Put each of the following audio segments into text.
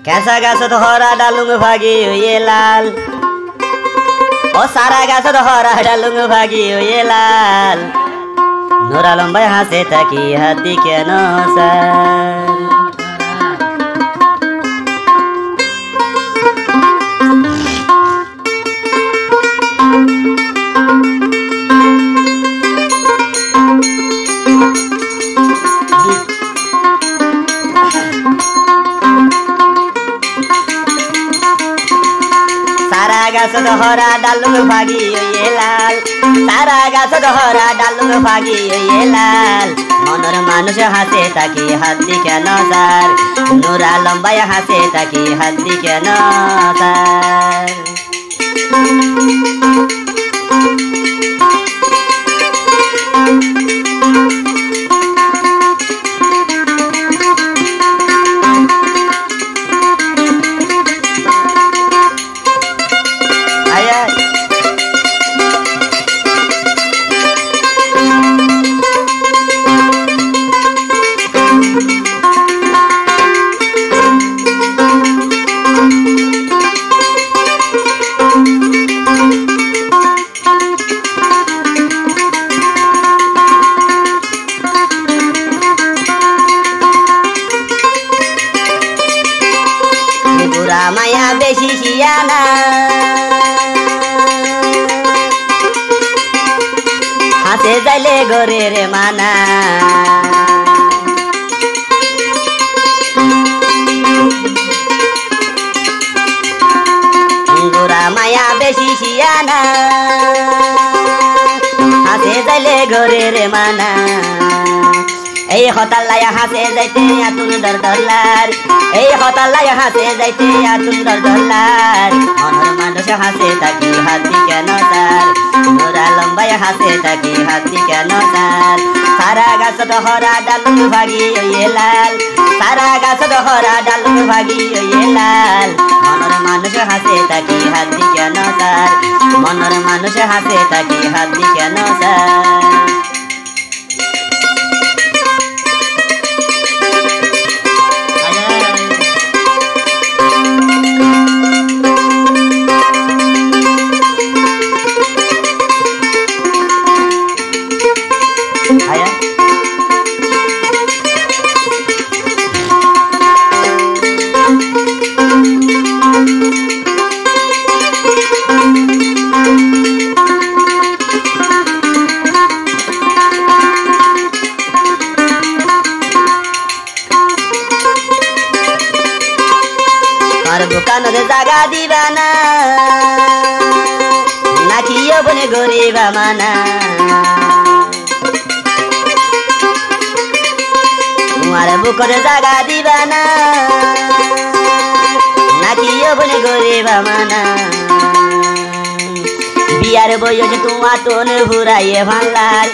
कैसा गाछ धरा डालुङ भागी ये लाल ओ सारा गाछ धरा डालुङ भागी ये लाल नोरा लम्बाई हाँसे ताकि हाती के नसाल गाछ धरा डालुङ भागी ये लाल सारा गाछ धरा डालुङ भागी ये लाल मनोर मानुष हाँसे ताकि हात्ती के नजार नोरा लम्बाई हाँसे ताकि हात्ती के नजार माया बेसी सियाना हाँसे जाइले गोरे रे माना गोरा माया बेसी सियाना हाँसे जाइले गोरे रे माना এই হতাল্লাই হাসে যাইতে আতুন দরদলার এই হতাল্লাই হাসে যাইতে আতুন দরদলার মনর মানুষ হাসে তাকি হাতি কেন তার নোরা লম্বাই হাসে তাকি হাতি কেন তার সারা গাছ ধরা ডালুং ভাগি ওই লাল সারা গাছ ধরা ডালুং ভাগি ওই লাল মনর মানুষ হাসে তাকি হাতি কেন তার মনর মানুষ হাসে তাকি হাতি কেন তার बुकान जागा दीवाना नाचियो बने गोरेबा माना उहाँर बुकर जागा दीवाना नाचियो बने गोरेबा माना बियार बोयो जे तू आतोन हुराये भालार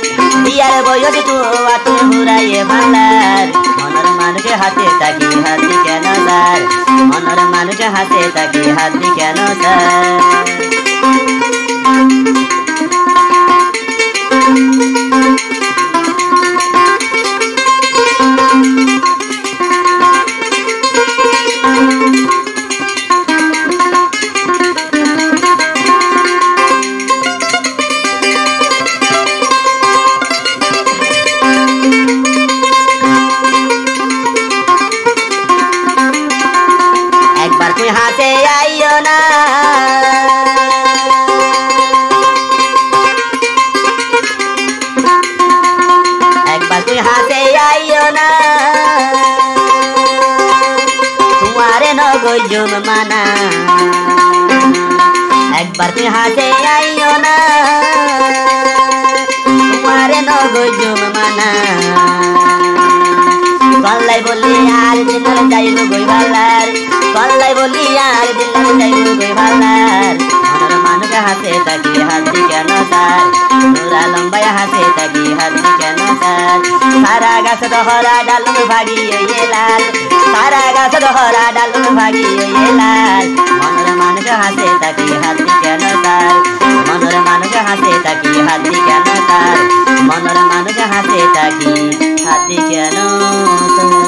बियार बोयो जे तू आतोन हुराये भालार मनर मानुष हाते ताकि हाती के नजार मनर मानुष हाते ताकि हाती के नजार हाथे आइयो ना एक बार कोई हाथे आइयो ना तुम्हारे न गोजुम माना एक बार कोई हाथे आइयो ना तुम्हारे न गोजुम माना कल्लाई बोली यार दिनर जाइबो गई भालार कल्लाई बोली यार दिनर जाइबो गई भालार मनर मानुष हासे ताकि हाती के नसार नोरा लम्बाई हासे ताकि हाती के नसार सारा गाछ धरा डालुङ भागी ये लाल सारा गाछ धरा डालुङ भागी ये लाल मनर मानुष हासे ताकि हाती के नसार मनर मानुष हासे ताकि हाती के नसार मनर मानुष हासे ताकि हाती के नसार